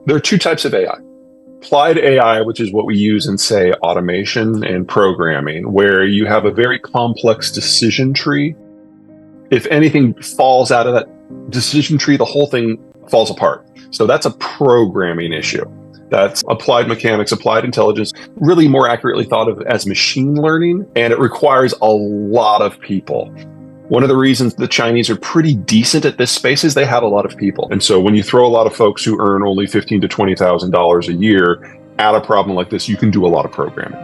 There are two types of AI. Applied AI, which is what we use in, say, automation and programming, where you have a very complex decision tree. If anything falls out of that decision tree, the whole thing falls apart. So that's a programming issue. That's applied mechanics, applied intelligence, really more accurately thought of as machine learning, and it requires a lot of people. One of the reasons the Chinese are pretty decent at this space is they have a lot of people. And so when you throw a lot of folks who earn only $15,000 to $20,000 a year at a problem like this, you can do a lot of programming.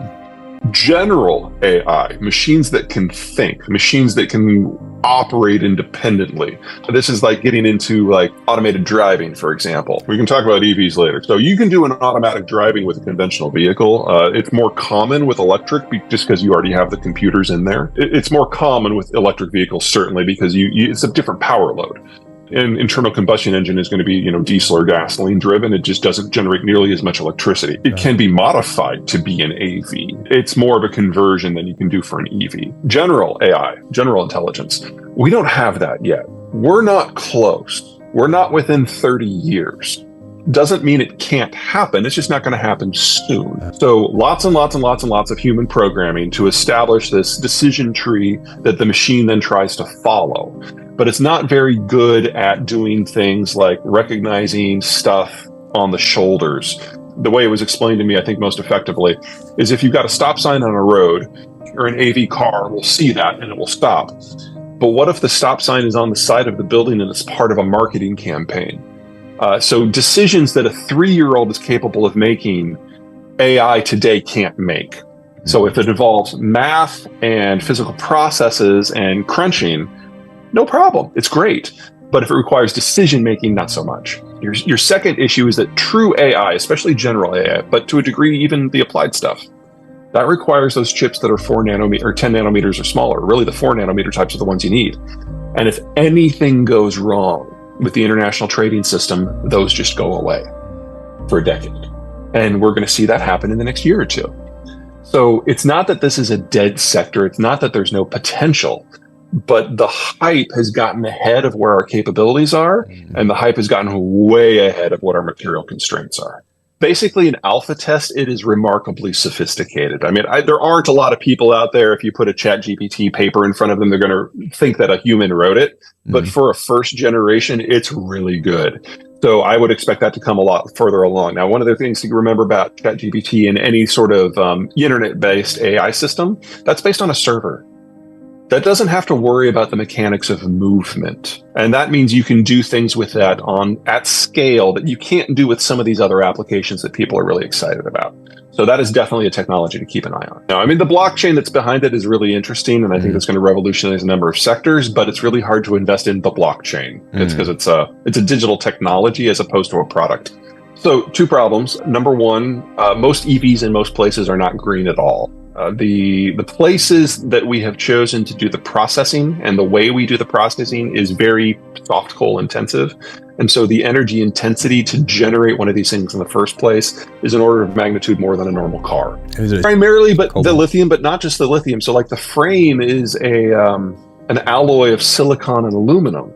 General AI, machines that can think, machines that can operate independently. This is like getting into like automated driving, for example. We can talk about EVs later. So you can do an automatic driving with a conventional vehicle. It's more common with electric just because you already have the computers in there. It's more common with electric vehicles, certainly, because it's a different power load. An internal combustion engine is going to be, diesel or gasoline driven. It just doesn't generate nearly as much electricity. It can be modified to be an AV. It's more of a conversion than you can do for an EV. General AI, general intelligence. We don't have that yet. We're not close. We're not within 30 years. Doesn't mean it can't happen. It's just not going to happen soon. So lots and lots and lots and lots of human programming to establish this decision tree that the machine then tries to follow. But it's not very good at doing things like recognizing stuff on the shoulders. The way it was explained to me, I think most effectively, is if you've got a stop sign on a road, or an AV car will see that and it will stop. But what if the stop sign is on the side of the building and it's part of a marketing campaign? So decisions that a 3-year-old is capable of making, AI today can't make. So if it involves math and physical processes and crunching, no problem. It's great. But if it requires decision making, not so much. Your second issue is that true AI, especially general AI, but to a degree, even the applied stuff, that requires those chips that are 4 nanometers or 10 nanometers or smaller. Really, the 4 nanometer types are the ones you need. And if anything goes wrong with the international trading system, those just go away for a decade. And we're going to see that happen in the next year or two. So it's not that this is a dead sector. It's not that there's no potential. But the hype has gotten ahead of where our capabilities are, and the hype has gotten way ahead of what our material constraints are. Basically, an alpha test, it is remarkably sophisticated. I mean, there aren't a lot of people out there, if you put a ChatGPT paper in front of them, they're going to think that a human wrote it. But for a first generation, it's really good. So I would expect that to come a lot further along. Now, one of the things to remember about ChatGPT and any sort of internet-based AI system, that's based on a server. That doesn't have to worry about the mechanics of movement. And that means you can do things with that at scale that you can't do with some of these other applications that people are really excited about. So that is definitely a technology to keep an eye on. Now, I mean, the blockchain that's behind it is really interesting, and I think it's going to revolutionize a number of sectors, but it's really hard to invest in the blockchain. It's because it's a digital technology as opposed to a product. So 2 problems. Number one, most EVs in most places are not green at all. The places that we have chosen to do the processing and the way we do the processing is very soft coal intensive. And so the energy intensity to generate one of these things in the first place is an order of magnitude more than a normal car. Primarily, but the lithium, but not just the lithium. So like the frame is an alloy of silicon and aluminum.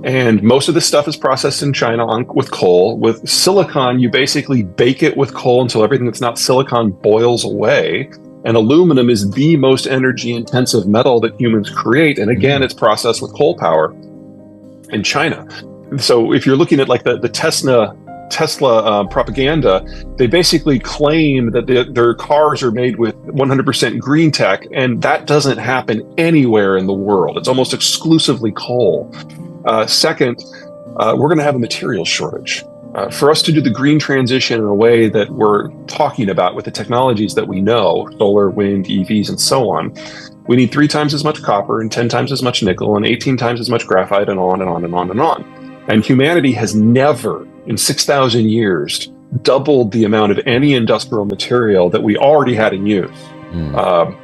And most of this stuff is processed in China with coal. With silicon, you basically bake it with coal until everything that's not silicon boils away. And aluminum is the most energy-intensive metal that humans create. And again, it's processed with coal power in China. So if you're looking at like the Tesla propaganda, they basically claim that their cars are made with 100% green tech, and that doesn't happen anywhere in the world. It's almost exclusively coal. Second, we're going to have a materials shortage. For us to do the green transition in a way that we're talking about with the technologies that we know, solar, wind, EVs, and so on, we need 3 times as much copper and 10 times as much nickel and 18 times as much graphite and on and on and on and on. And humanity has never, in 6,000 years, doubled the amount of any industrial material that we already had in use,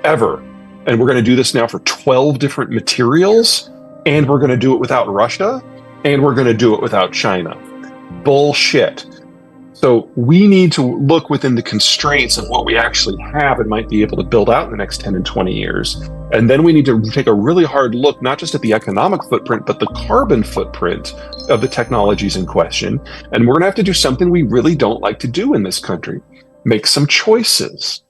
ever. And we're going to do this now for 12 different materials, and we're going to do it without Russia, and we're going to do it without China. Bullshit. So we need to look within the constraints of what we actually have and might be able to build out in the next 10 and 20 years And then we need to take a really hard look, not just at the economic footprint, but the carbon footprint of the technologies in question. And we're going to have to do something we really don't like to do in this country. Make some choices.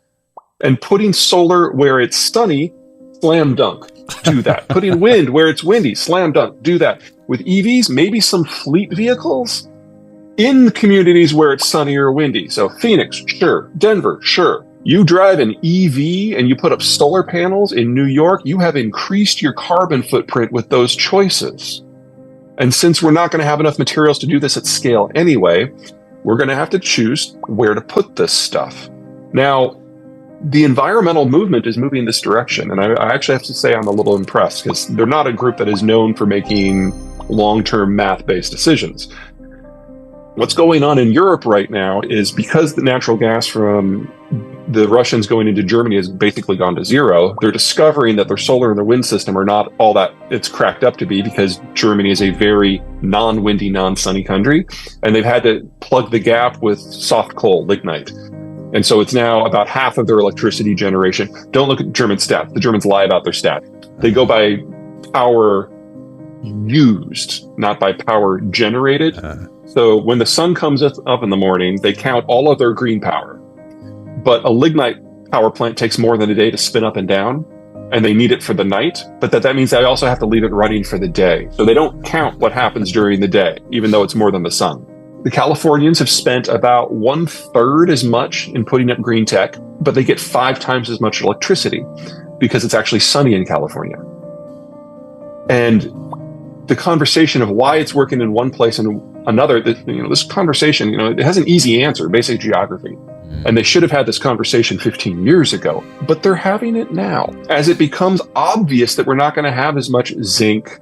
And putting solar where it's sunny, slam dunk, do that. Putting wind where it's windy, slam dunk, do that. With EVs, maybe some fleet vehicles in communities where it's sunny or windy. So Phoenix, sure. Denver, sure. You drive an EV and you put up solar panels in New York, you have increased your carbon footprint with those choices. And since we're not going to have enough materials to do this at scale anyway, we're going to have to choose where to put this stuff. Now, the environmental movement is moving this direction. And I actually have to say I'm a little impressed because they're not a group that is known for making long-term math-based decisions. What's going on in Europe right now is because the natural gas from the Russians going into Germany has basically gone to zero, they're discovering that their solar and their wind system are not all that it's cracked up to be because Germany is a very non-windy, non-sunny country. And they've had to plug the gap with soft coal, lignite. And so it's now about half of their electricity generation. Don't look at German stats. The Germans lie about their stats. They go by power used, not by power generated. So when the sun comes up in the morning, they count all of their green power. But a lignite power plant takes more than a day to spin up and down, and they need it for the night. But that means they also have to leave it running for the day. So they don't count what happens during the day, even though it's more than the sun. The Californians have spent about 1/3 as much in putting up green tech, but they get 5 times as much electricity because it's actually sunny in California. And the conversation of why it's working in one place and another, this conversation, it has an easy answer, basic geography. And they should have had this conversation 15 years ago, but they're having it now. As it becomes obvious that we're not going to have as much zinc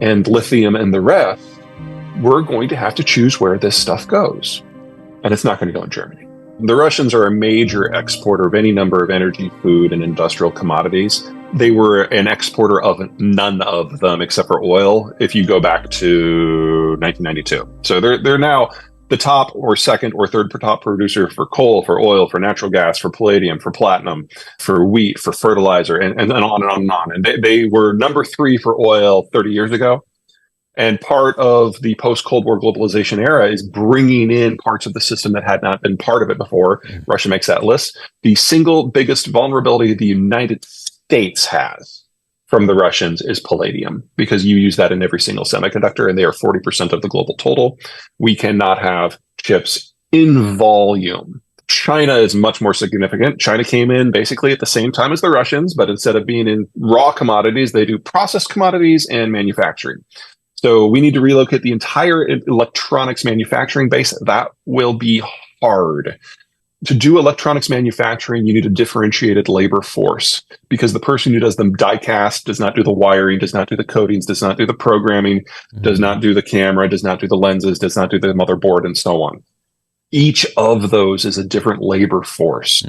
and lithium and the rest, we're going to have to choose where this stuff goes. And it's not going to go in Germany. The Russians are a major exporter of any number of energy, food, and industrial commodities. They were an exporter of none of them except for oil if you go back to 1992. So they're now the top or second or third top producer for coal, for oil, for natural gas, for palladium, for platinum, for wheat, for fertilizer, and on and on and on. And they were number 3 for oil 30 years ago. And part of the post-Cold War globalization era is bringing in parts of the system that had not been part of it before. Russia makes that list. The single biggest vulnerability the United States has from the Russians is palladium, because you use that in every single semiconductor, and they are 40% of the global total. We cannot have chips in volume. China is much more significant. China came in basically at the same time as the Russians, but instead of being in raw commodities, they do processed commodities and manufacturing. So we need to relocate the entire electronics manufacturing base. That will be hard. To do electronics manufacturing, you need a differentiated labor force, because the person who does the die cast does not do the wiring, does not do the coatings, does not do the programming, does not do the camera, does not do the lenses, does not do the motherboard, and so on. Each of those is a different labor force.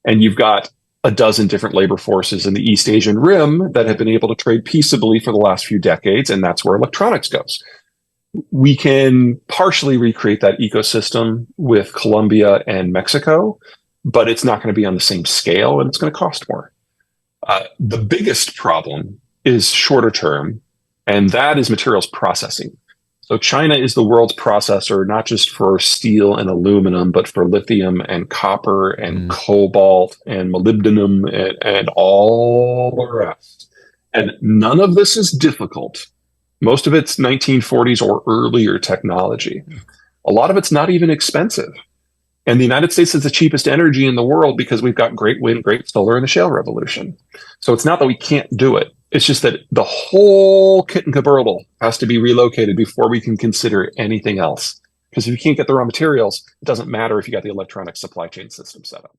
And you've got a dozen different labor forces in the East Asian Rim that have been able to trade peaceably for the last few decades, and that's where electronics goes. We can partially recreate that ecosystem with Colombia and Mexico, but it's not going to be on the same scale, and it's going to cost more. The biggest problem is shorter term, and that is materials processing. So China is the world's processor, not just for steel and aluminum, but for lithium and copper and cobalt and molybdenum and all the rest. And none of this is difficult. Most of it's 1940s or earlier technology. A lot of it's not even expensive. And the United States is the cheapest energy in the world because we've got great wind, great solar, and the shale revolution. So it's not that we can't do it. It's just that the whole kit and caboodle has to be relocated before we can consider anything else. Because if you can't get the raw materials, it doesn't matter if you got the electronic supply chain system set up.